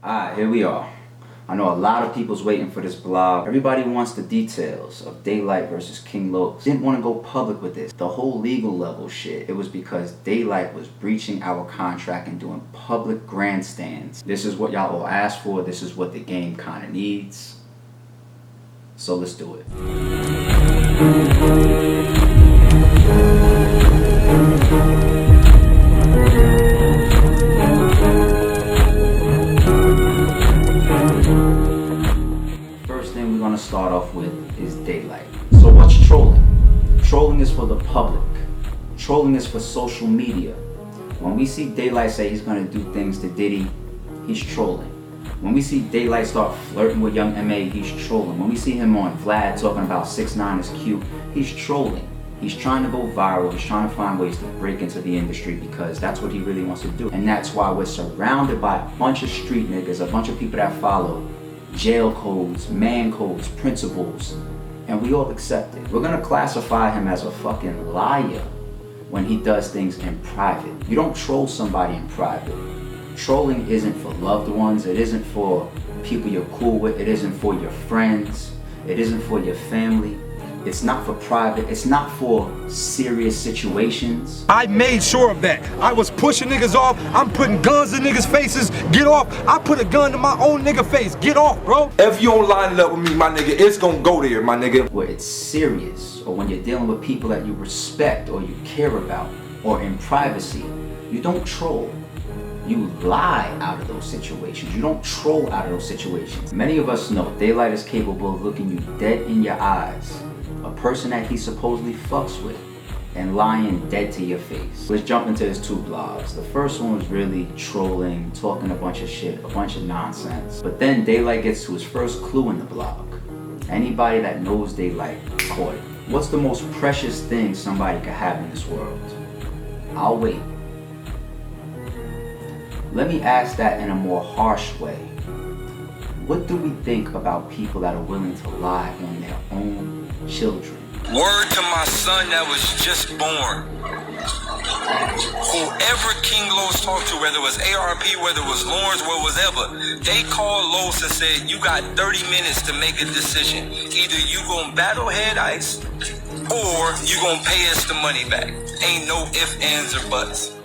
Alright, here we are. I know a lot of people's waiting for this blog. Everybody wants the details of Daylyt versus King Los. Didn't want to go public with this. The whole legal level shit. It was because Daylyt was breaching our contract and doing public grandstands. This is what y'all all asked for. This is what the game kind of needs. So let's do it. Start off with is Daylyt. So what's trolling? Trolling is for the public. Trolling is for social media. When we see Daylyt say he's gonna do things to Diddy, he's trolling. When we see Daylyt start flirting with Young M.A., he's trolling. When we see him on Vlad talking about 6ix9ine is cute, he's trolling. He's trying to go viral. He's trying to find ways to break into the industry because that's what he really wants to do. And that's why we're surrounded by a bunch of street niggas, a bunch of people that follow jail codes, man codes, principles, and we all accept it. We're gonna classify him as a fucking liar when he does things in private. You don't troll somebody in private. Trolling isn't for loved ones, it isn't for people you're cool with, it isn't for your friends, it isn't for your family. It's not for private, it's not for serious situations. I made sure of that. I was pushing niggas off, I'm putting guns in niggas' faces, get off. I put a gun to my own nigga face, get off, bro. If you don't line it up with me, my nigga, it's gonna go there, my nigga. Where it's serious, or when you're dealing with people that you respect or you care about, or in privacy, you don't troll. You lie out of those situations. You don't troll out of those situations. Many of us know Daylyt is capable of looking you dead in your eyes, a person that he supposedly fucks with, and lying dead to your face. Let's jump into his two blogs. The first one was really trolling, talking a bunch of shit, a bunch of nonsense. But then Daylyt gets to his first clue in the blog. Anybody that knows Daylyt caught it. What's the most precious thing somebody could have in this world? I'll wait. Let me ask that in a more harsh way. What do we think about people that are willing to lie on their own children? Word to my son that was just born. Whoever King Los talked to, whether it was ARP, whether it was Lawrence, whatever, they called Los and said, you got 30 minutes to make a decision. Either you gonna battle Head Ice, or you gonna pay us the money back. Ain't no ifs, ands, or buts.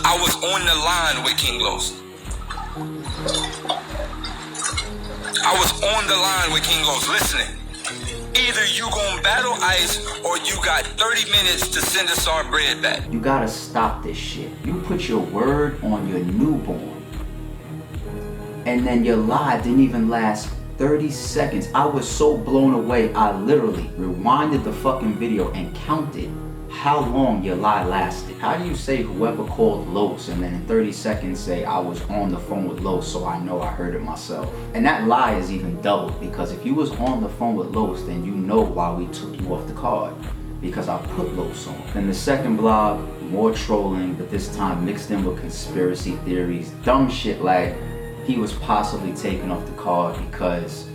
I was on the line with King Los. I was on the line with King Los listening. Either you gonna battle Ice or you got 30 minutes to send us our bread back. You gotta stop this shit. You put your word on your newborn, and then your lie didn't even last 30 seconds. I was so blown away, I literally rewinded the fucking video and counted how long your lie lasted. How do you say whoever called Los and then in 30 seconds say I was on the phone with Los so I know I heard it myself? And that lie is even doubled because if you was on the phone with Los, then you know why we took you off the card, because I put Los on. Then the second blog, more trolling, but this time mixed in with conspiracy theories, dumb shit like he was possibly taken off the card because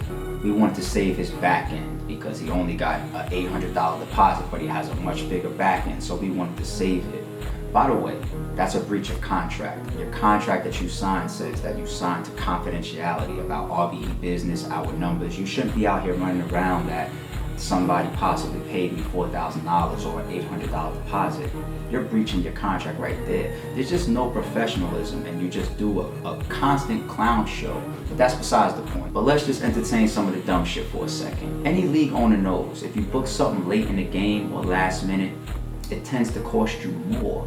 we wanted to save his back end, because he only got an $800 deposit, but he has a much bigger back end, so we wanted to save it. By the way, that's a breach of contract. Your contract that you signed says that you signed to confidentiality about RBE business, our numbers. You shouldn't be out here running around that somebody possibly paid me $4,000 or an $800 deposit. You're breaching your contract right there. There's just no professionalism, and you just do a constant clown show. But that's besides the point. But let's just entertain some of the dumb shit for a second. Any league owner knows if you book something late in the game or last minute, it tends to cost you more.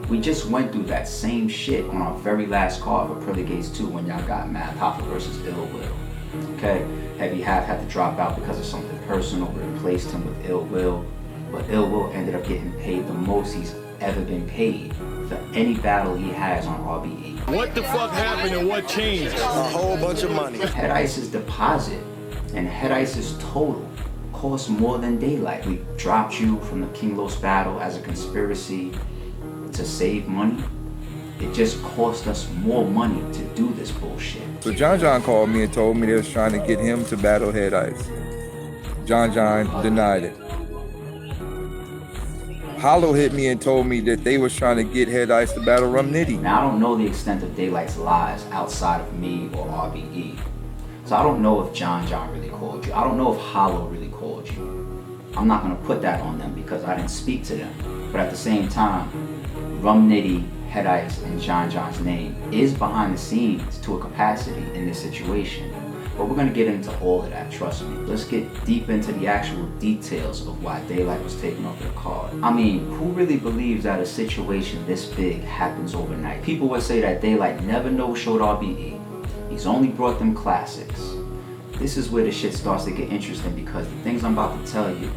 We just went through that same shit on our very last card for Pearly Gates 2 when y'all got mad Hoffa versus Ill Will. Okay, Heavy Half had to drop out because of something personal. We replaced him with Ill Will, but Ill Will ended up getting paid the most he's ever been paid for any battle he has on RBE. What the fuck happened and what changed? A whole bunch of money. Head Ice's deposit and Head Ice's total cost more than Daylyt. We dropped you from the King Los battle as a conspiracy to save money. It just cost us more money to do this bullshit. So John called me and told me they was trying to get him to battle Head Ice. John denied it. Hollow hit me and told me that they was trying to get Head Ice to battle Rum Nitty. Now, I don't know the extent of Daylyt's lies outside of me or RBE. So I don't know if John really called you. I don't know if Hollow really called you. I'm not gonna put that on them because I didn't speak to them. But at the same time, Rum Nitty, Head Ice, and John's name is behind the scenes to a capacity in this situation. But we're gonna get into all of that, trust me. Let's get deep into the actual details of why Daylyt was taken off the card. I mean, who really believes that a situation this big happens overnight? People would say that Daylyt never no-showed RBE. He's only brought them classics. This is where the shit starts to get interesting because the things I'm about to tell you,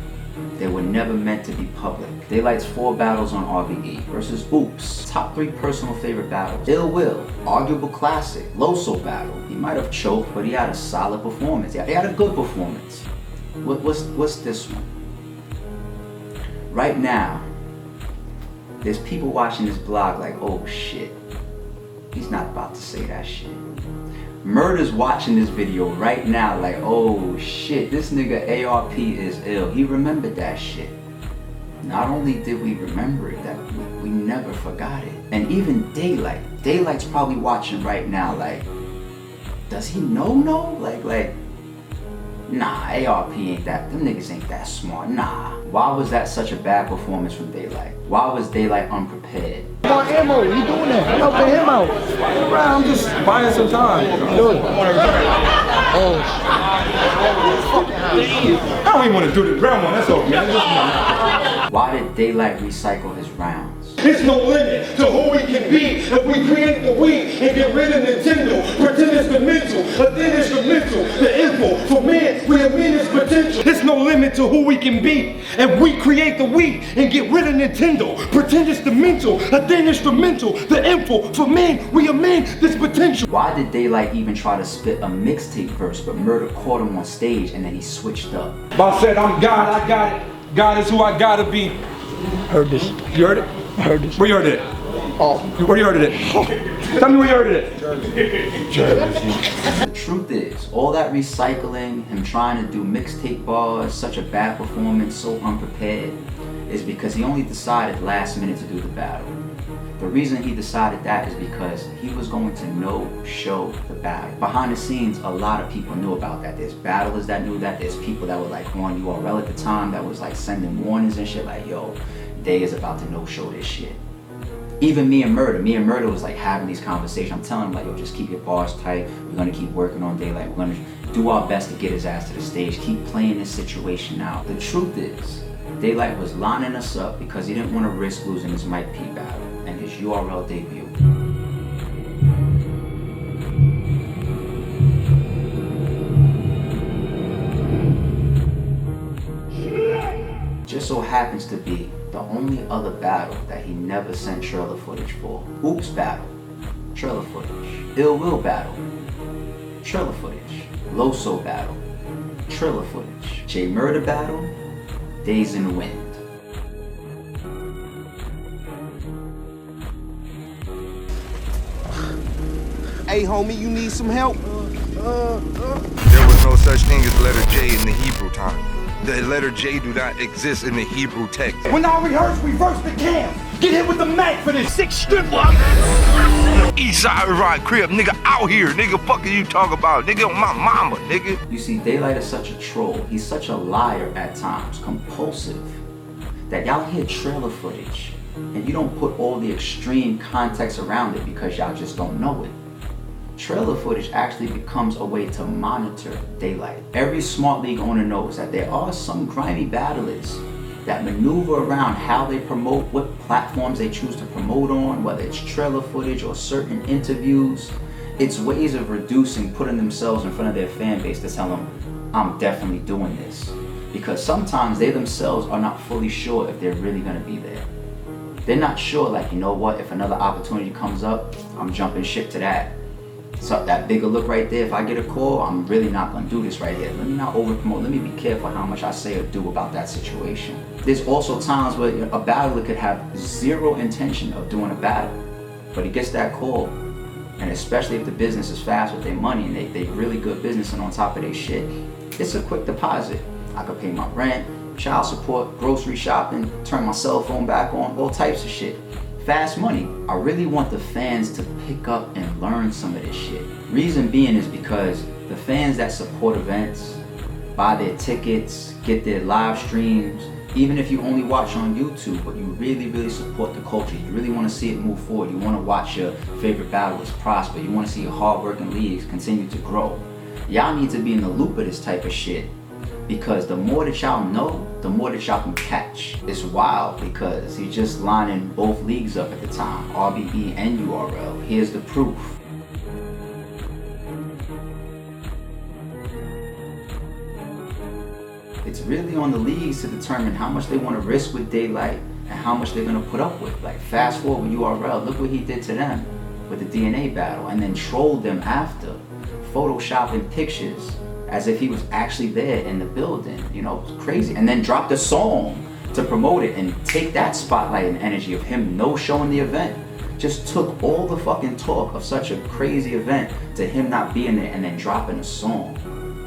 they were never meant to be public. Daylyt's 4 battles on RBE versus Oops. Top 3 personal favorite battles. Ill Will, arguable classic. Loso battle. He might have choked, but he had a solid performance. He had a good performance. What's this one? Right now, there's people watching this vlog like, oh shit, he's not about to say that shit. Murder's watching this video right now like, oh shit, this nigga ARP is ill. He remembered that shit. Not only did we remember it, that we never forgot it. And even Daylyt's probably watching right now like, does he know? Like, nah, ARP ain't that, them niggas ain't that smart, nah. Why was that such a bad performance from Daylyt? Why was Daylyt unprepared? Come on, ammo, you doing that? Helping him out. I'm just buying some time. Do it. Oh. I don't even want to do the ground one, that's all, man. Why did Daylyt recycle his rounds? There's no limit to who we can be if we create the we and get rid of Nintendo. Pretend it's the mental, but then it's the mental, the info. For man, we have its potential. There's no limit to who we can be if we create the we and get rid of Nintendo. Pretend it's the mental, but then it's the mental, the info. For man, we have this potential. Why did Daylyt even try to spit a mixtape verse, but Murder caught him on stage and then he switched up? Boss said, I'm God, I got it. God is who I gotta be. Heard this. You heard it? I heard this. Where you heard it? Oh. Where you heard it? Tell me where you heard it. The truth is, all that recycling, him trying to do mixtape bars, such a bad performance, so unprepared, is because he only decided last minute to do the battle. The reason he decided that is because he was going to no-show the battle. Behind the scenes, a lot of people knew about that. There's battlers that knew that. There's people that were like on URL at the time that was like sending warnings and shit like, yo, Day is about to no-show this shit. Even me and Murder was like having these conversations. I'm telling him like, yo, just keep your bars tight. We're gonna keep working on Daylyt. We're gonna do our best to get his ass to the stage. Keep playing this situation out. The truth is, Daylyt was lining us up because he didn't want to risk losing his Mike P battle and his URL debut. Just so happens to be the only other battle that he never sent trailer footage for. Oops battle, trailer footage. Ill Will battle, trailer footage. Loso battle, trailer footage. J Murder battle, Days in the Wind. Hey homie, you need some help? There was no such thing as letter J in the Hebrew time. The letter J do not exist in the Hebrew text. When I rehearse the cam. Get hit with the Mac for this 6 strip walk. Eastside ride crib, nigga out here, nigga fucking you talk about, nigga on my mama, nigga. You see, Daylyt is such a troll. He's such a liar at times, compulsive, that y'all hear trailer footage and you don't put all the extreme context around it because y'all just don't know it. Trailer footage actually becomes a way to monitor Daylyt. Every Smart League owner knows that there are some grimy battlers that maneuver around how they promote, what platforms they choose to promote on, whether it's trailer footage or certain interviews. It's ways of reducing, putting themselves in front of their fan base to tell them, I'm definitely doing this. Because sometimes they themselves are not fully sure if they're really gonna be there. They're not sure, like, you know what, if another opportunity comes up, I'm jumping ship to that. So that bigger look right there, if I get a call, I'm really not gonna do this right here. Let me not over promote, let me be careful how much I say or do about that situation. There's also times where a battler could have zero intention of doing a battle, but he gets that call, and especially if the business is fast with their money and they really good business and on top of their shit, it's a quick deposit. I could pay my rent, child support, grocery shopping, turn my cell phone back on, all types of shit. Fast money. I really want the fans to pick up and learn some of this shit. Reason being is because the fans that support events, buy their tickets, get their live streams, even if you only watch on YouTube, but you really, really support the culture, you really want to see it move forward, you want to watch your favorite battlers prosper, you want to see your hard-working leagues continue to grow. Y'all need to be in the loop of this type of shit, because the more that y'all know, the more that y'all can catch. It's wild because he's just lining both leagues up at the time, RBE and URL. Here's the proof. It's really on the leagues to determine how much they want to risk with Daylyt and how much they're going to put up with. Like, fast forward with URL, look what he did to them with the DNA battle, and then trolled them after, photoshopping pictures as if he was actually there in the building. You know, it's crazy. And then dropped a song to promote it and take that spotlight and energy of him no-showing the event. Just took all the fucking talk of such a crazy event to him not being there and then dropping a song.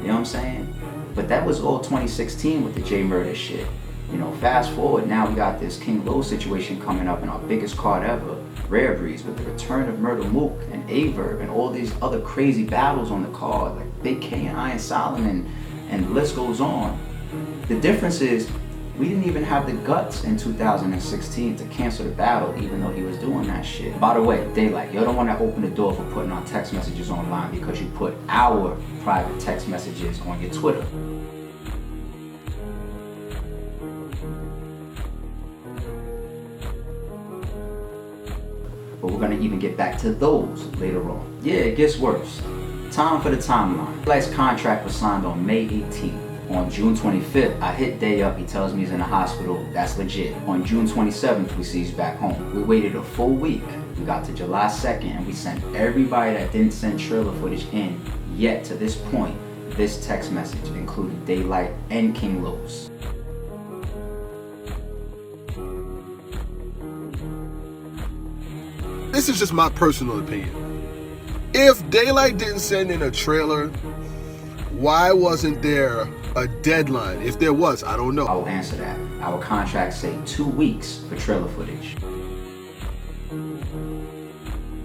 You know what I'm saying? But that was all 2016 with the J Murder shit. You know, fast forward, now we got this King Low situation coming up in our biggest card ever, Rare Breeze, with the return of Murder Mook and Averb and all these other crazy battles on the card, like Big K and Iron Solomon, and the list goes on. The difference is, we didn't even have the guts in 2016 to cancel the battle, even though he was doing that shit. By the way, Daylyt, you're the one that opened the door for putting our text messages online because you put our private text messages on your Twitter. But we're gonna even get back to those later on. Yeah, it gets worse. Time for the timeline. Daylyt's contract was signed on May 18th. On June 25th, I hit Day up, he tells me he's in the hospital, that's legit. On June 27th, we see he's back home. We waited a full week. We got to July 2nd and we sent everybody that didn't send trailer footage in yet to this point, this text message, including Daylyt and King Los. This is just my personal opinion. If Daylyt didn't send in a trailer, why wasn't there a deadline? If there was, I don't know. I will answer that. Our contracts say 2 weeks for trailer footage.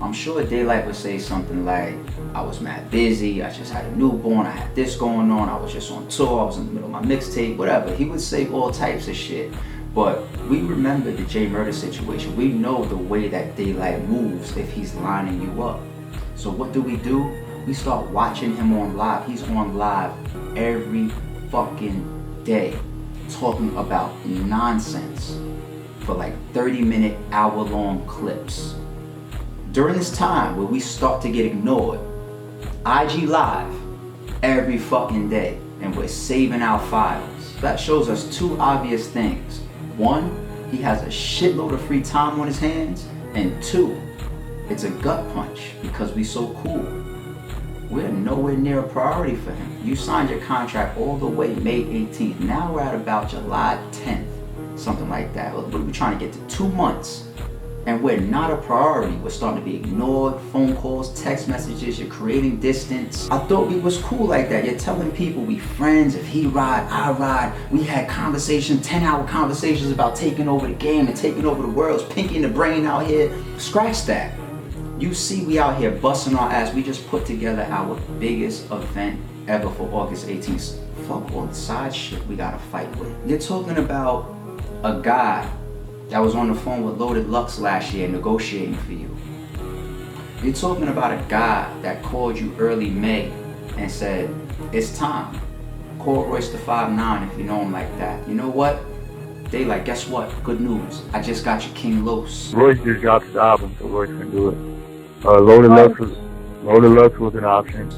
I'm sure Daylyt would say something like, I was mad busy, I just had a newborn, I had this going on, I was just on tour, I was in the middle of my mixtape, whatever. He would say all types of shit. But we remember the J Murder situation. We know the way that Daylyt moves if he's lining you up. So what do? We start watching him on live. He's on live every fucking day talking about nonsense for like 30-minute, hour-long clips. During this time where we start to get ignored, IG Live every fucking day, and we're saving our files. That shows us two obvious things. One, he has a shitload of free time on his hands, and two, it's a gut punch because we so cool. We're nowhere near a priority for him. You signed your contract all the way May 18th. Now we're at about July 10th, something like that. What are we trying to get to? 2 months. And we're not a priority. We're starting to be ignored, phone calls, text messages, you're creating distance. I thought we was cool like that. You're telling people we friends, if he ride, I ride. We had conversations, 10-hour conversations about taking over the game and taking over the world. It's Pinky and the Brain out here. Scratch that. You see we out here busting our ass. We just put together our biggest event ever for August 18th. Fuck all the side shit we gotta fight with. You're talking about a guy that was on the phone with Loaded Lux last year negotiating for you. You're talking about a guy that called you early May and said, it's time. Call Royce the 5'9" if you know him like that. You know what? Daylyt, guess what? Good news. I just got you King Los. Royce just dropped his album, so Royce can do it. Loaded Lux was an option.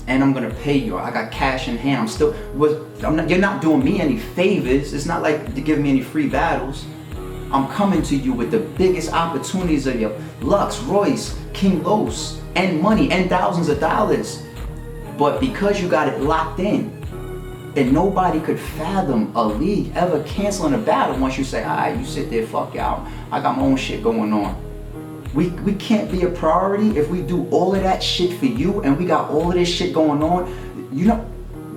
And I'm gonna pay you. I got cash in hand. You're not doing me any favors. It's not like you're giving me any free battles. I'm coming to you with the biggest opportunities of your Lux, Royce, King Los, and money, and thousands of dollars. But because you got it locked in, and nobody could fathom a league ever canceling a battle once you say, alright, you sit there, fuck y'all, I got my own shit going on. We can't be a priority if we do all of that shit for you and we got all of this shit going on. You know,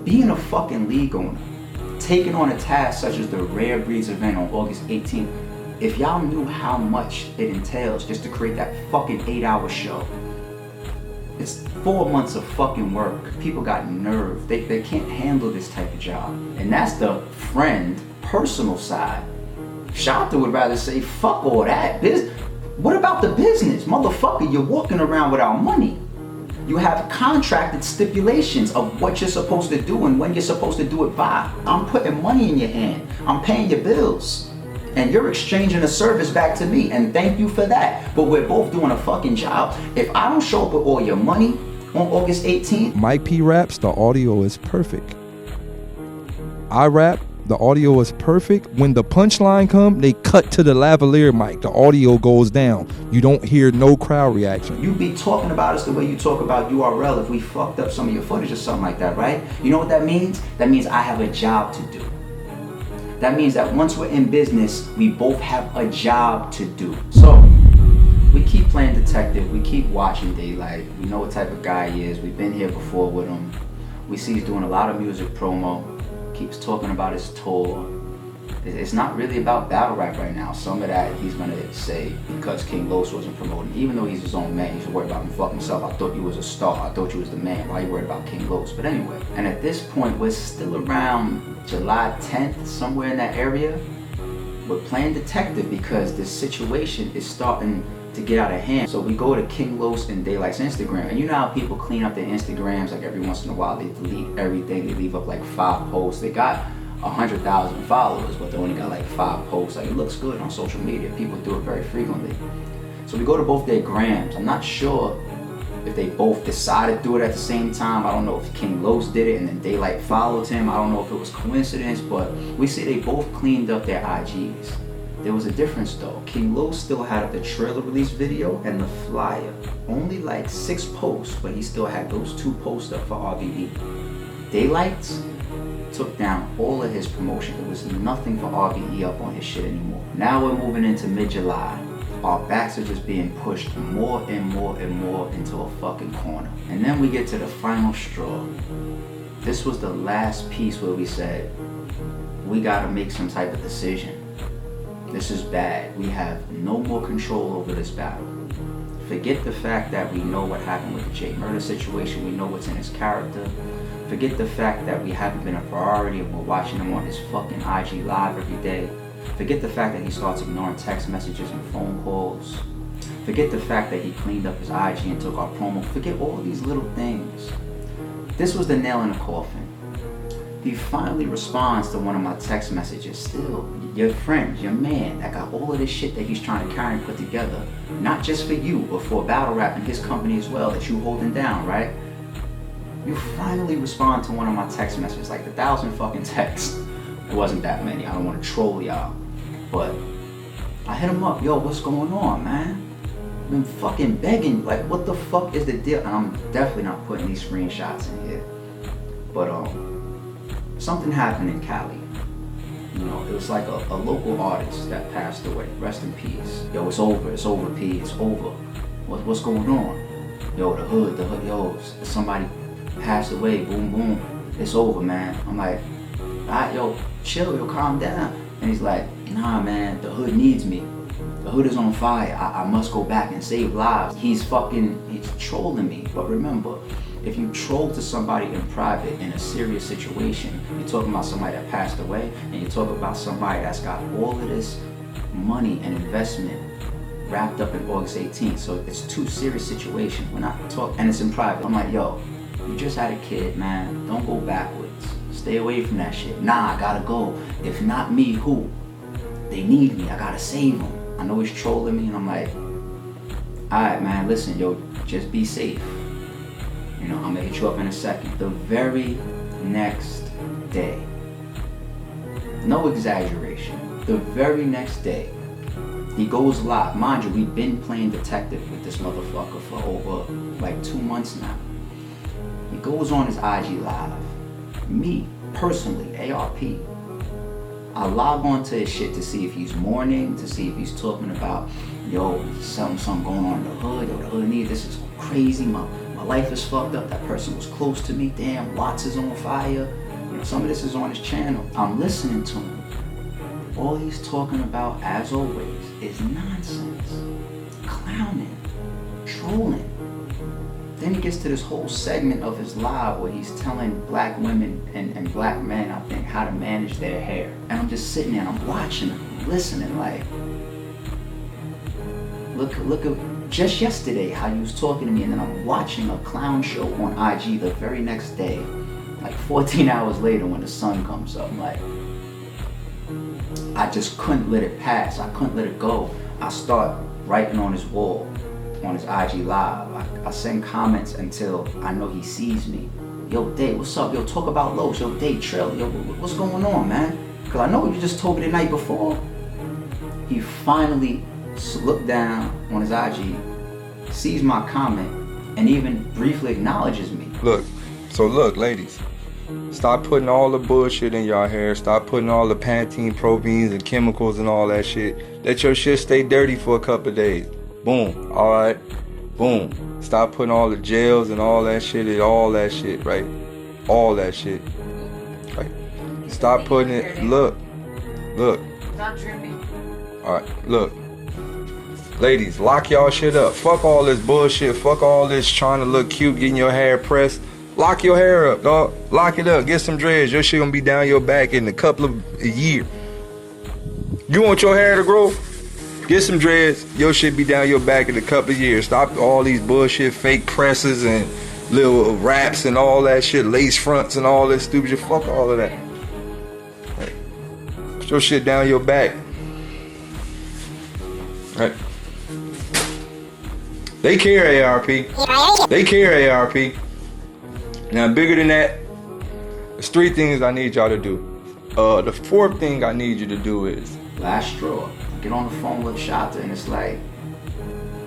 being a fucking league owner taking on a task such as the Rare Breeds event on August 18th, if y'all knew how much it entails just to create that fucking 8-hour show, it's 4 months of fucking work. People got nerve. They can't handle this type of job. And that's the friend, personal side. Shanta would rather say, fuck all that. What about the business? Motherfucker, you're walking around without money. You have contracted stipulations of what you're supposed to do and when you're supposed to do it by. I'm putting money in your hand. I'm paying your bills. And you're exchanging a service back to me, and thank you for that. But we're both doing a fucking job. If I don't show up with all your money on August 18th. Mike P raps, the audio is perfect. I rap, the audio is perfect. When the punchline come, they cut to the lavalier mic. The audio goes down. You don't hear no crowd reaction. You be talking about us the way you talk about URL if we fucked up some of your footage or something like that, right? You know what that means? That means I have a job to do. That means that once we're in business, we both have a job to do. So, we keep playing detective, we keep watching Daylyt. We know what type of guy he is. We've been here before with him. We see he's doing a lot of music promo, keeps talking about his tour. It's not really about battle rap right now. Some of that he's gonna say because King Los wasn't promoting. Even though he's his own man, he's worried about him fucking himself. I thought you was a star. I thought you was the man. Why are you worried about King Los? But anyway, and at this point, we're still around July 10th, somewhere in that area. We're playing detective because this situation is starting to get out of hand. So we go to King Los and Daylyt's Instagram, and you know how people clean up their Instagrams, like every once in a while they delete everything, they leave up like 5 posts. They got 100,000 followers, but they only got like 5 posts. Like, it looks good on social media. People do it very frequently. So we go to both their grams. I'm not sure if they both decided to do it at the same time. I don't know if King Los did it and then Daylyt followed him. I don't know if it was coincidence, but we see they both cleaned up their IGs. There was a difference though. King Los still had up the trailer release video and the flyer. Only like 6 posts, but he still had those 2 posts up for RBE. Daylyt's took down all of his promotion. There was nothing for RBE up on his shit anymore. Now we're moving into mid-July. Our backs are just being pushed more and more and more into a fucking corner. And then we get to the final straw. This was the last piece where we said, we gotta make some type of decision. This is bad. We have no more control over this battle. Forget the fact that we know what happened with the Jay murder situation. We know what's in his character. Forget the fact that we haven't been a priority and we're watching him on his fucking IG live every day. Forget the fact that he starts ignoring text messages and phone calls. Forget the fact that he cleaned up his IG and took our promo. Forget all these little things. This was the nail in the coffin. He finally responds to one of my text messages. Still, your friend, your man, that got all of this shit that he's trying to carry and put together. Not just for you, but for battle rap and his company as well, that you holding down, right? You finally respond to one of my text messages, like 1,000 fucking texts. It wasn't that many, I don't want to troll y'all. But I hit him up, yo, what's going on, man? I've been fucking begging, like, what the fuck is the deal? And I'm definitely not putting these screenshots in here. But something happened in Cali. You know, it was like a local artist that passed away. Rest in peace. Yo, it's over, P, it's over. What's going on? Yo, the hood, yo, somebody passed away, boom, boom. It's over, man. I'm like, all right, yo, chill, yo, calm down. And he's like, nah, man, the hood needs me. The hood is on fire. I must go back and save lives. He's trolling me. But remember, if you troll to somebody in private in a serious situation, you're talking about somebody that passed away, and you talk about somebody that's got all of this money and investment wrapped up in August 18th. So it's 2 serious situations. We're not talking, and it's in private. I'm like, yo, you just had a kid, man. Don't go backwards. Stay away from that shit. Nah, I gotta go. If not me, who? They need me. I gotta save them. I know he's trolling me, and I'm like, alright, man, listen, yo, just be safe. You know, I'm gonna hit you up in a second. The very next day, no exaggeration, the very next day, he goes live. Mind you, we've been playing detective with this motherfucker for over like 2 months now. He goes on his IG live. Me, personally, ARP, I log on to his shit to see if he's mourning, to see if he's talking about, yo, something going on in the hood, yo, the hood needs, this is crazy, my life is fucked up, that person was close to me, damn, Watts is on fire. You Some of this is on his channel. I'm listening to him. All he's talking about, as always, is nonsense. Clowning. Trolling. Then he gets to this whole segment of his live where he's telling black women and black men, I think, how to manage their hair. And I'm just sitting there and I'm watching him, listening like, look at just yesterday how you was talking to me, and then I'm watching a clown show on IG the very next day, like 14 hours later when the sun comes up. I'm like, I just couldn't let it pass. I couldn't let it go. I start writing on his wall, on his IG live. I send comments until I know he sees me. Yo, Day, what's up? Yo, talk about Los. Yo, Day, Trill. Yo, what's going on, man? Because I know you just told me the night before. He finally looked down on his IG, sees my comment, and even briefly acknowledges me. Look, ladies, stop putting all the bullshit in y'all hair. Stop putting all the Pantene, Probeans, and chemicals and all that shit. Let your shit stay dirty for a couple of days. Boom. All right. Boom. Stop putting all the gels and all that shit, right? All that shit. Right? Stop putting it. Look. Not dripping. All right. Look. Ladies, lock y'all shit up. Fuck all this bullshit. Fuck all this trying to look cute, getting your hair pressed. Lock your hair up, dog. Lock it up. Get some dreads. Your shit gonna be down your back in a couple of years. You want your hair to grow? Get some dreads. Your shit be down your back in a couple of years. Stop all these bullshit fake presses and little wraps and all that shit, lace fronts and all that stupid shit. Fuck all of that. Put your shit down your back. Right. They care, ARP. They care, ARP. Now, bigger than that, there's 3 things I need y'all to do. The 4th thing I need you to do is last straw. Get on the phone with Shata, and it's like,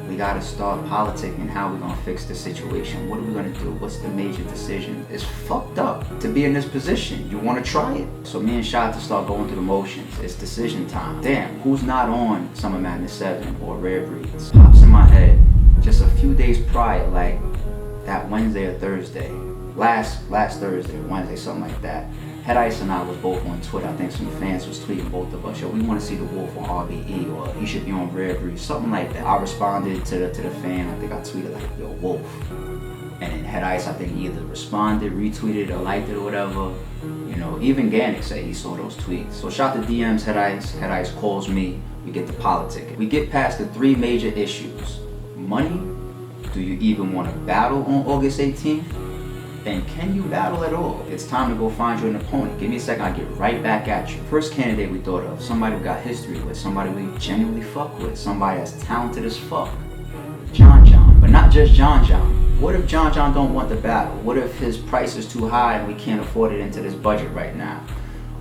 we gotta start politicking how we're gonna fix the situation. What are we gonna do? What's the major decision? It's fucked up to be in this position. You wanna try it? So me and Shata start going through the motions. It's decision time. Damn, who's not on Summer Madness 7 or Rare Breeds? Pops in my head just a few days prior, like that Wednesday or Thursday. Last Thursday, Wednesday, something like that. Head Ice and I was both on Twitter. I think some fans was tweeting both of us, yo, we want to see the Wolf on RBE, or he should be on Rare Breed, something like that. I responded to the fan. I think I tweeted like, yo, Wolf. And then Head Ice, I think he either responded, retweeted, or liked it or whatever. You know, even Gannick said he saw those tweets. So shout to DMs, Head Ice calls me, we get the politic. We get past the 3 major issues. Money, do you even want to battle on August 18th? And can you battle at all? It's time to go find you an opponent. Give me a second, I'll get right back at you. First candidate we thought of, somebody we got history with, somebody we genuinely fuck with, somebody that's talented as fuck. John. But not just John. What if John don't want the battle? What if his price is too high and we can't afford it into this budget right now?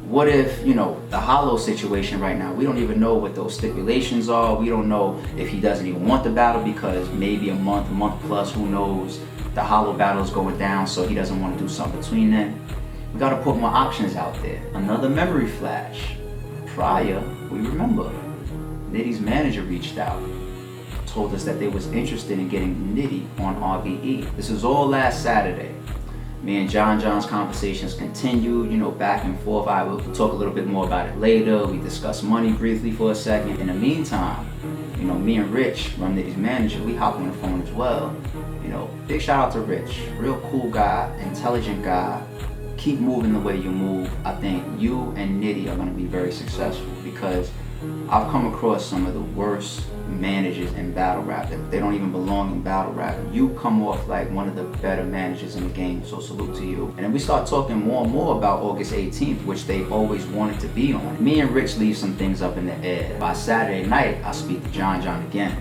What if, the Hollow situation right now, we don't even know what those stipulations are. We don't know if he doesn't even want the battle because maybe a month plus, who knows? The Hollow battle is going down, so he doesn't want to do something between then. We got to put more options out there. Another memory flash. Prior, we remember, Nitty's manager reached out, told us that they was interested in getting Nitty on RBE. This was all last Saturday. Me and John's conversations continued, back and forth. We'll talk a little bit more about it later. We discussed money briefly for a second. In the meantime, me and Rich, I'm Nitty's manager, we hop on the phone as well. Big shout out to Rich, real cool guy, intelligent guy. Keep moving the way you move. I think you and Nitty are gonna be very successful because I've come across some of the worst managers in battle rap. They don't even belong in battle rap. You come off like one of the better managers in the game, so salute to you. And then we start talking more and more about August 18th, which they always wanted to be on. Me and Rich leave some things up in the air. By Saturday night, I speak to John again.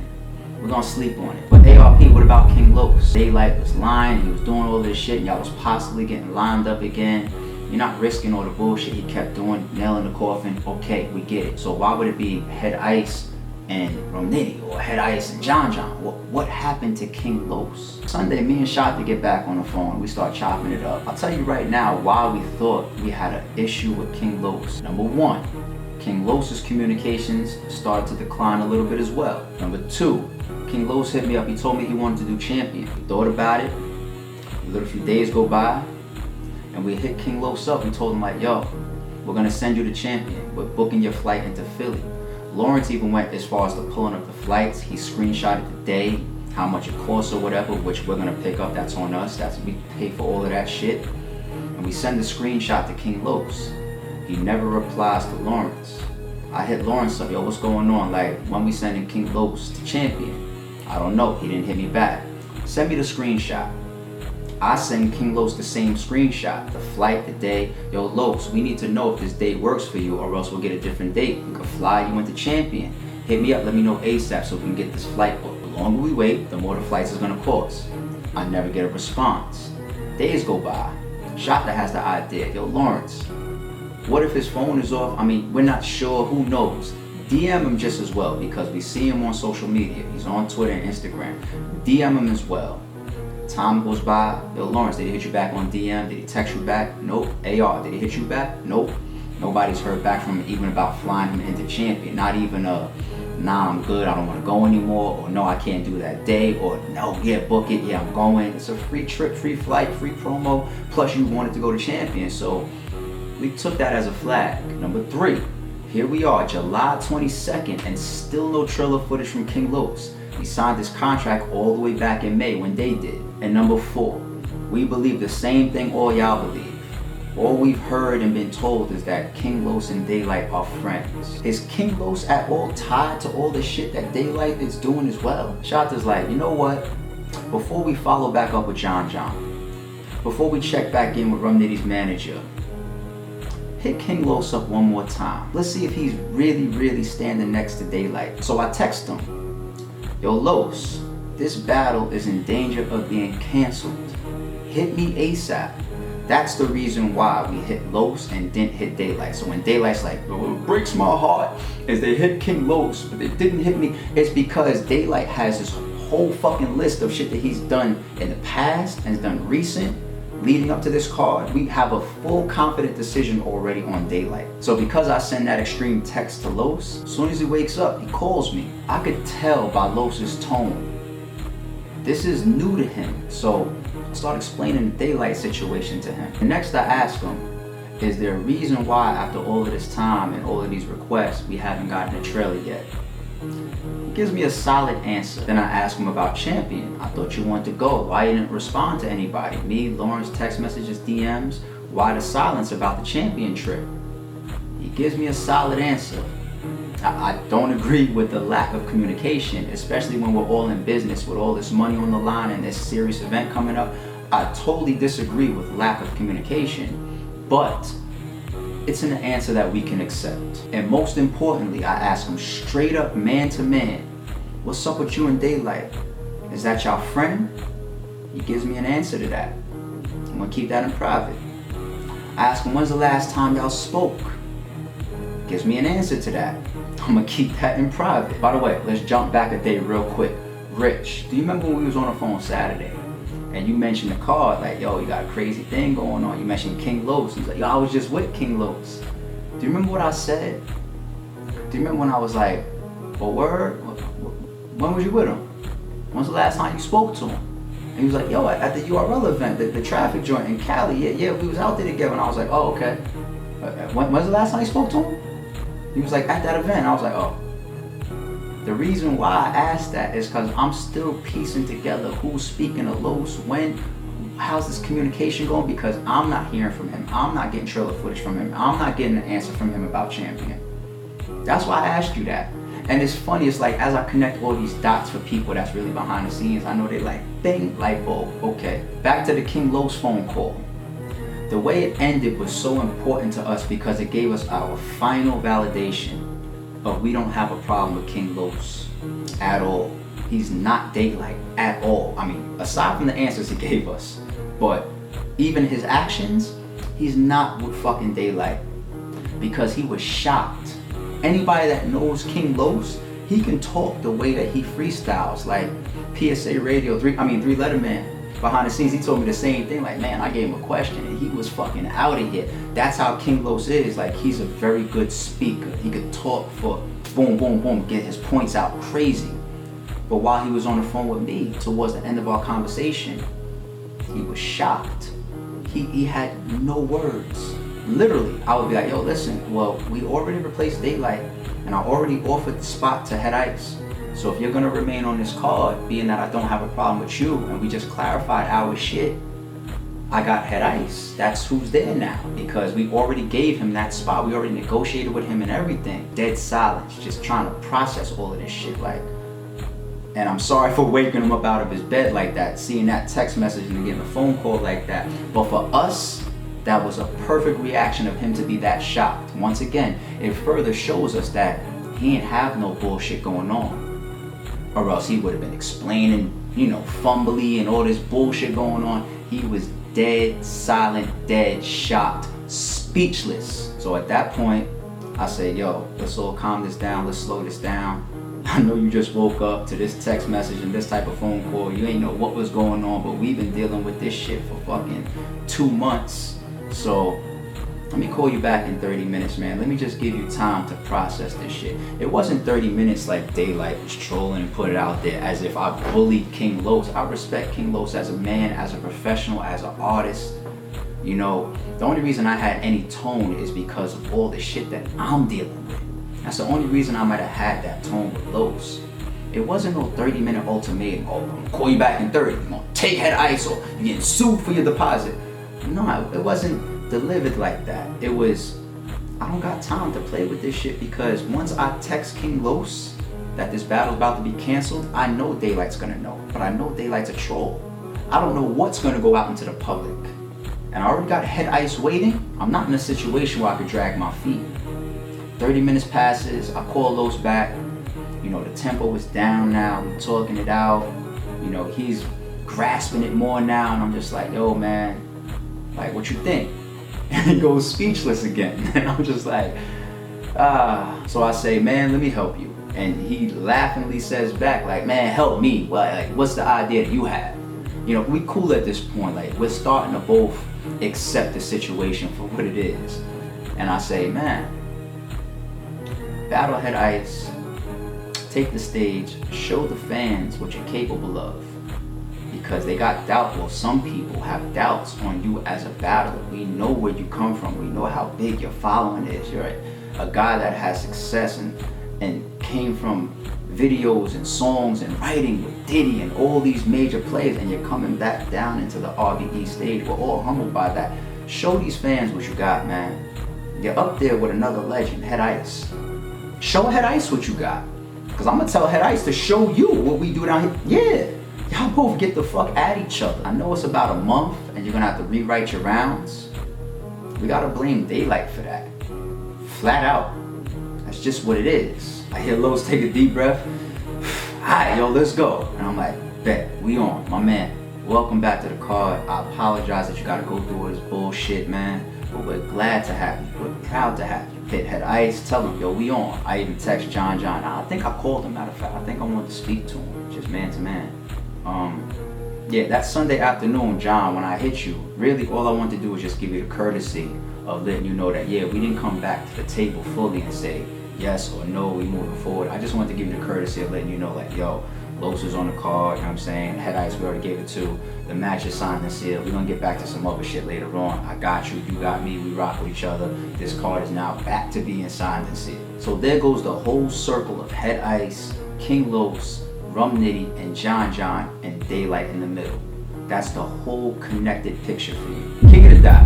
We're gonna sleep on it. But ARP, what about King Los? Daylyt was lying, he was doing all this shit, and y'all was possibly getting lined up again. You're not risking all the bullshit he kept doing, nailing the coffin. Okay, we get it. So why would it be Head Ice and Nitty, or Head Ice and John? What happened to King Los? Sunday, me and Shot get back on the phone. We start chopping it up. I'll tell you right now why we thought we had an issue with King Los. Number 1, King Los's communications started to decline a little bit as well. Number 2, King Los hit me up. He told me he wanted to do Champion. We thought about it. We let a few days go by. And we hit King Los up. We told him like, yo, we're gonna send you the champion. We're booking your flight into Philly. Lawrence even went as far as to pulling up the flights. He screenshotted the day, how much it costs or whatever, which we're gonna pick up. That's on us. We pay for all of that shit. And we send the screenshot to King Los. He never replies to Lawrence. I hit Lawrence up, yo, what's going on? Like, when we sending King Los to champion? I don't know. He didn't hit me back. Send me the screenshot. I send King Los the same screenshot, the flight, the day. Yo, Los, we need to know if this date works for you, or else we'll get a different date. We could fly you into champion. Hit me up, let me know ASAP so we can get this flight booked. The longer we wait, the more the flights is gonna cost. I never get a response. Days go by. Shaka has the idea, yo, Lawrence, what if his phone is off? I mean, we're not sure, who knows? DM him just as well, because we see him on social media. He's on Twitter and Instagram. DM him as well. Time goes by. Yo, Lawrence, did he hit you back on DM? Did he text you back? Nope. AR, did he hit you back? Nope. Nobody's heard back from him even about flying him into champion. Not even nah, I'm good, I don't want to go anymore, or no, I can't do that day, or no, yeah, book it, yeah, I'm going. It's a free trip, free flight, free promo, plus you wanted to go to champion. So we took that as a flag. Number 3, here we are, July 22nd, and still no trailer footage from King Los. He signed his contract all the way back in May when they did. And number 4, we believe the same thing all y'all believe. All we've heard and been told is that King Los and Daylyt are friends. Is King Los at all tied to all the shit that Daylyt is doing as well? Shata's like, you know what? Before we follow back up with John, before we check back in with Rum Nitty's manager, hit King Los up one more time. Let's see if he's really standing next to Daylyt. So I text him, yo, Los, this battle is in danger of being canceled. Hit me ASAP. That's the reason why we hit Los and didn't hit Daylyt. So when Daylight's like, what breaks my heart is they hit King Los, but they didn't hit me, it's because Daylyt has this whole fucking list of shit that he's done in the past and has done recent, leading up to this card. We have a full confident decision already on Daylyt. So because I send that extreme text to Los, as soon as he wakes up, he calls me. I could tell by Los's tone. This is new to him. So I start explaining the Daylyt situation to him. And next I ask him, is there a reason why after all of this time and all of these requests, we haven't gotten a trailer yet? He gives me a solid answer. Then I ask him about champion. I thought you wanted to go. Why you didn't respond to anybody? Me, Lawrence, text messages, DMs. Why the silence about the champion trip? He gives me a solid answer. I don't agree with the lack of communication, especially when we're all in business with all this money on the line and this serious event coming up. I totally disagree with lack of communication, but it's an answer that we can accept. And most importantly, I ask him straight up, man to man, what's up with you and Daylyt? Is that y'all friend? He gives me an answer to that. I'm gonna keep that in private. I ask him, when's the last time y'all spoke? Gives me an answer to that. I'm gonna keep that in private. By the way, let's jump back a day real quick. Rich, do you remember when we was on the phone Saturday and you mentioned the card, like, yo, you got a crazy thing going on? You mentioned King Los. He's like, yo, I was just with King Los. Do you remember what I said? Do you remember when I was like, well, word? When was you with him? When's the last time you spoke to him? And he was like, yo, at the URL event, the traffic joint in Cali. Yeah, we was out there together. And I was like, oh, okay. When's the last time you spoke to him? He was like, at that event. I was like, oh. The reason why I asked that is because I'm still piecing together who's speaking to Los, when, how's this communication going? Because I'm not hearing from him. I'm not getting trailer footage from him. I'm not getting an answer from him about champion. That's why I asked you that. And it's funny, it's like as I connect all these dots for people that's really behind the scenes, I know they like, bing, light bulb, okay. Back to the King Los phone call. The way it ended was so important to us because it gave us our final validation of we don't have a problem with King Los at all. He's not Daylyt at all. I mean, aside from the answers he gave us, but even his actions, he's not with fucking Daylyt because he was shocked. Anybody that knows King Los, he can talk the way that he freestyles, like PSA Radio, Three Letter Man. Behind the scenes, he told me the same thing, like, man, I gave him a question and he was fucking out of here. That's how King Los is. Like, he's a very good speaker. He could talk for boom, boom, boom, get his points out crazy. But while he was on the phone with me, towards the end of our conversation, he was shocked. he had no words. Literally, I would be like, yo, listen, well, we already replaced Daylyt, and I already offered the spot to Head Ice. So if you're gonna remain on this card, being that I don't have a problem with you, and we just clarified our shit, I got Head Ice. That's who's there now, because we already gave him that spot. We already negotiated with him and everything. Dead silence, just trying to process all of this shit, like. And I'm sorry for waking him up out of his bed like that, seeing that text message and getting a phone call like that. But for us, that was a perfect reaction of him to be that shocked. Once again, it further shows us that he ain't have no bullshit going on. Or else he would have been explaining, you know, fumbly and all this bullshit going on. He was dead, silent, dead, shocked, speechless. So at that point, I said, yo, let's all calm this down, let's slow this down. I know you just woke up to this text message and this type of phone call. You ain't know what was going on, but we've been dealing with this shit for fucking 2 months. So let me call you back in 30 minutes, man. Let me just give you time to process this shit. It wasn't 30 minutes like Daylyt was trolling and put it out there as if I bullied King Los. I respect King Los as a man, as a professional, as an artist. You know, the only reason I had any tone is because of all the shit that I'm dealing with. That's the only reason I might have had that tone with Los. It wasn't no 30-minute ultimatum. Oh, I'm gonna call you back in 30. You're gonna take Head Ice or you're getting sued for your deposit. No, it wasn't delivered like that. It was, I don't got time to play with this shit, because once I text King Los that this battle's about to be canceled, I know Daylight's gonna know. But I know Daylight's a troll. I don't know what's gonna go out into the public. And I already got Head Ice waiting. I'm not in a situation where I could drag my feet. 30 minutes passes, I call Los back. You know, the tempo is down now, we're talking it out. You know, he's grasping it more now, and I'm just like, yo, man, like, what you think? And he goes speechless again. And I'm just like, So I say, man, let me help you. And he laughingly says back, like, man, help me. Well, like, what's the idea that you have? You know, we cool at this point. Like, we're starting to both accept the situation for what it is. And I say, man, battle Head Ice, take the stage, show the fans what you're capable of. Because they got doubt, well, some people have doubts on you as a battler. We know where you come from, we know how big your following is. You're a guy that has success and came from videos and songs and writing with Diddy and all these major players, and you're coming back down into the RBE stage. We're all humbled by that. Show these fans what you got, man. You're up there with another legend, Head Ice. Show Head Ice what you got. Because I'm going to tell Head Ice to show you what we do down here. Yeah, y'all both get the fuck at each other. I know it's about a month and you're going to have to rewrite your rounds. We got to blame Daylyt for that. Flat out. That's just what it is. I hear Los take a deep breath. Alright, yo, let's go. And I'm like, bet, we on. My man, welcome back to the card. I apologize that you got to go through all this bullshit, man. But we're glad to have you. We're proud to have you. Hit Head Ice, tell him, yo, we on. I even text John. I think I called him, matter of fact. I think I wanted to speak to him, just man to man. Yeah, that Sunday afternoon, John, when I hit you, really all I wanted to do was just give you the courtesy of letting you know that, yeah, we didn't come back to the table fully and say yes or no, we moving forward. I just wanted to give you the courtesy of letting you know, like, yo, Los is on the card, you know what I'm saying? Head Ice, we already gave it to. The match is signed and sealed. We're gonna get back to some other shit later on. I got you, you got me, we rock with each other. This card is now back to being signed and sealed. So there goes the whole circle of Head Ice, King Los, Rum Nitty, and John and Daylyt in the middle. That's the whole connected picture for you. King of the Dot.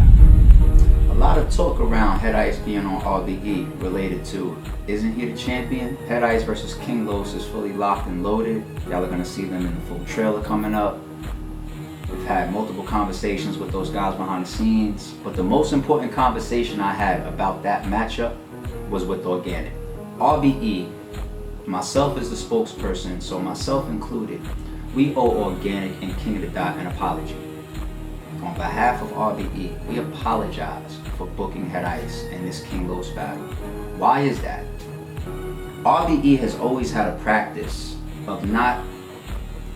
A lot of talk around Head Ice being on RBE related to, isn't he the champion? Head Ice versus King Los is fully locked and loaded. Y'all are gonna see them in the full trailer coming up. We've had multiple conversations with those guys behind the scenes, but the most important conversation I had about that matchup was with Organic. RBE, myself as the spokesperson, so myself included, we owe Organic and King of the Dot an apology. On behalf of RBE, we apologize for booking Head Ice in this King Los battle. Why is that? RBE has always had a practice of not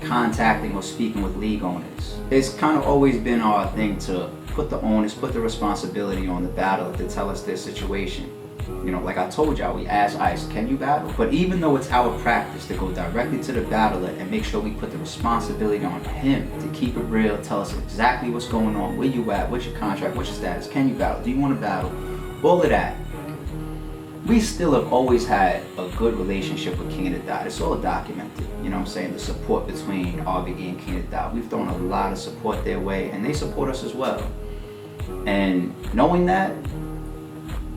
contacting or speaking with league owners. It's kind of always been our thing to put the onus, put the responsibility on the battler to tell us their situation. You know, like I told y'all, we asked Ice, can you battle? But even though it's our practice to go directly to the battler and make sure we put the responsibility on him to keep it real, tell us exactly what's going on, where you at, what's your contract, what's your status, can you battle, do you want to battle, all of that. We still have always had a good relationship with King of the Dot. It's all documented, you know what I'm saying? The support between RBE and King of the Dot. We've thrown a lot of support their way, and they support us as well. And knowing that,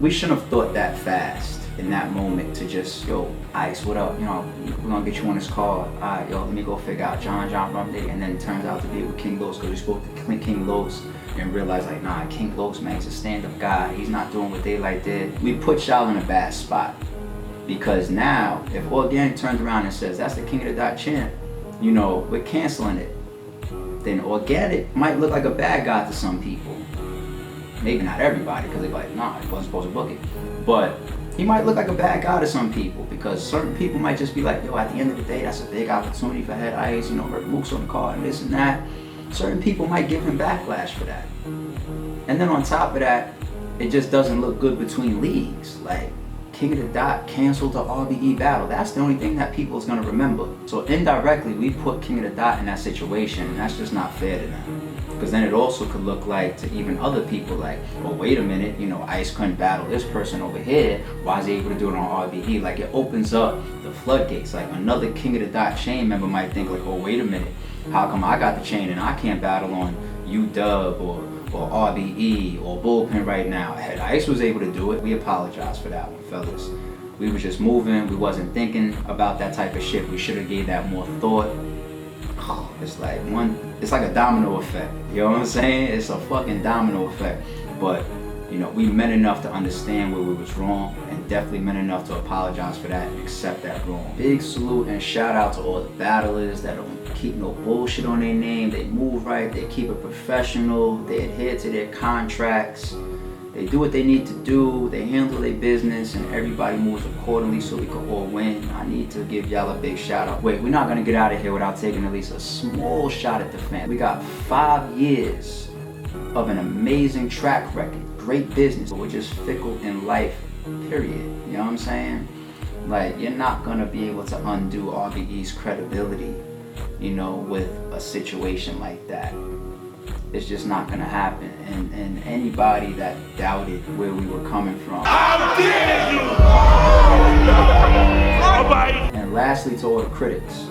we shouldn't have thought that fast in that moment to just, yo, Ice, what up? You know, we're gonna get you on this call. All right, yo, let me go figure out John Rumday. And then it turns out to be with King Los, because we spoke to King Los and realized, like, nah, King Los, man, he's a stand-up guy. He's not doing what Daylyt did. We put y'all in a bad spot. Because now, if Organic turns around and says, that's the King of the Dot champ, you know, we're canceling it. Then Organic might look like a bad guy to some people. Maybe not everybody, because they're like, nah, he wasn't supposed to book it. But he might look like a bad guy to some people, because certain people might just be like, yo, at the end of the day, that's a big opportunity for Head Ice, you know, Mook's on the card and this and that. Certain people might give him backlash for that. And then on top of that, it just doesn't look good between leagues. Like, King of the Dot canceled the RBE battle. That's the only thing that people is gonna remember. So indirectly, we put King of the Dot in that situation, and that's just not fair to them. Because then it also could look like to even other people like, well, wait a minute, you know, Ice couldn't battle this person over here. Why is he able to do it on RBE? Like, it opens up the floodgates. Like, another King of the Dot chain member might think like, oh, wait a minute, how come I got the chain and I can't battle on UW or RBE or Bullpen right now? Head Ice was able to do it. We apologize for that one, fellas. We was just moving. We wasn't thinking about that type of shit. We should have gave that more thought. It's like a domino effect. You know what I'm saying? It's a fucking domino effect. But, you know, we meant enough to understand where we was wrong, and definitely meant enough to apologize for that and accept that wrong. Big salute and shout out to all the battlers that don't keep no bullshit on their name. They move right, they keep it professional, they adhere to their contracts. They do what they need to do, they handle their business, and everybody moves accordingly so we can all win. I need to give y'all a big shout out. Wait, we're not gonna get out of here without taking at least a small shot at the fans. We got 5 years of an amazing track record, great business, but we're just fickle in life, period. You know what I'm saying? Like, you're not gonna be able to undo RBE's credibility, you know, with a situation like that. It's just not gonna happen. And anybody that doubted where we were coming from. How dare you! And lastly, to all the critics,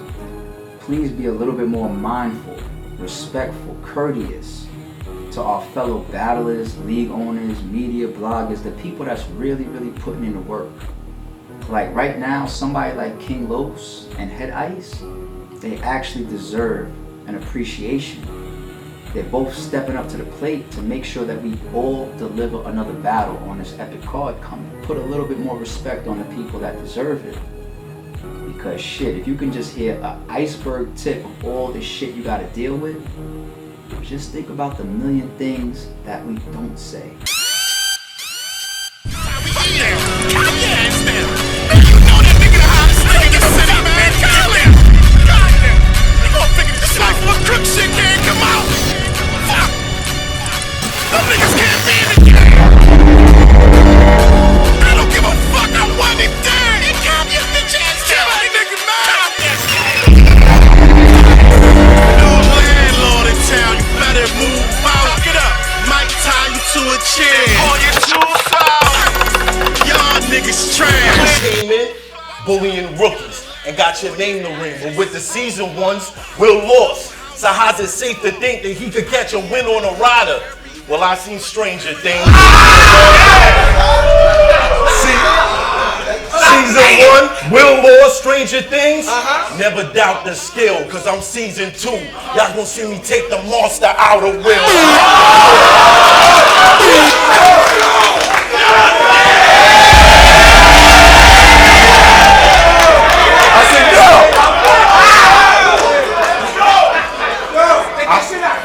please be a little bit more mindful, respectful, courteous to our fellow battlers, league owners, media, bloggers, the people that's really, really putting in the work. Like right now, somebody like King Los and Head Ice, they actually deserve an appreciation. They're both stepping up to the plate to make sure that we all deliver another battle on this epic card coming. Put a little bit more respect on the people that deserve it. Because shit, if you can just hear an iceberg tip of all the shit you gotta deal with, just think about the million things that we don't say. Bullying rookies and got your name to ring, but with the season ones, we're lost. So how's it safe to think that he could catch a win on a rider? Well, I seen stranger things. Season 1, we're lost, stranger things. Never doubt the skill, cause I'm season 2. Y'all gonna see me take the monster out of Will.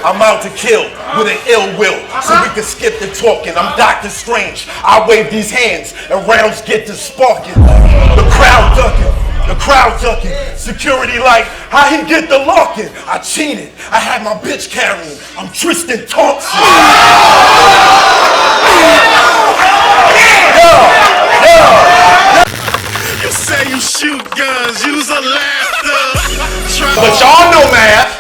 I'm out to kill with an ill will, so we can skip the talking. I'm Dr. Strange. I wave these hands and rounds get to sparking. The crowd ducking. Security like, how he get the locking? I cheated. I had my bitch carrying. I'm Tristan Thompson. you shoot guns, use a laughter. But y'all know math.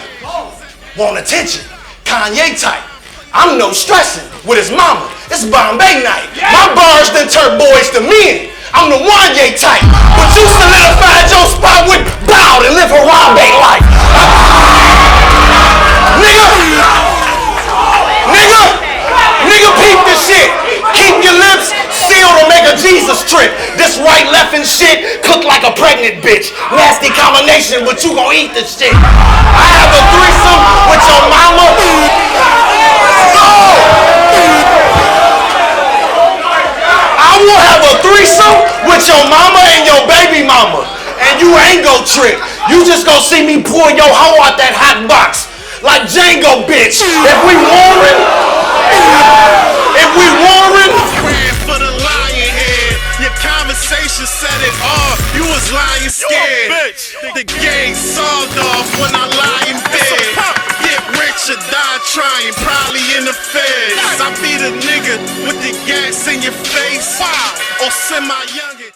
Want attention, Kanye type. I'm no stressing with his mama. It's Bombay night. My bars done turn boys to men. I'm the Wanye type. But you solidified your spot with bow and live Harambe life. Nigga, peep this shit. Keep your lips sealed or make a Jesus trip. This right, left, and shit cooked like a pregnant bitch. Nasty combination, but you gon' eat this shit. I have a threesome with your mama. I will have a threesome with your mama and your baby mama. And you ain't gon' trick. You just gon' see me pull your hoe out that hot box. Like Django, bitch. If we warring. For the lion head. Your conversation said it all. You was lying scared. The game sawed off when I lie in bed. Get rich or die trying, probably in the feds. I be the nigga with the gas in your face. Or send my youngin'.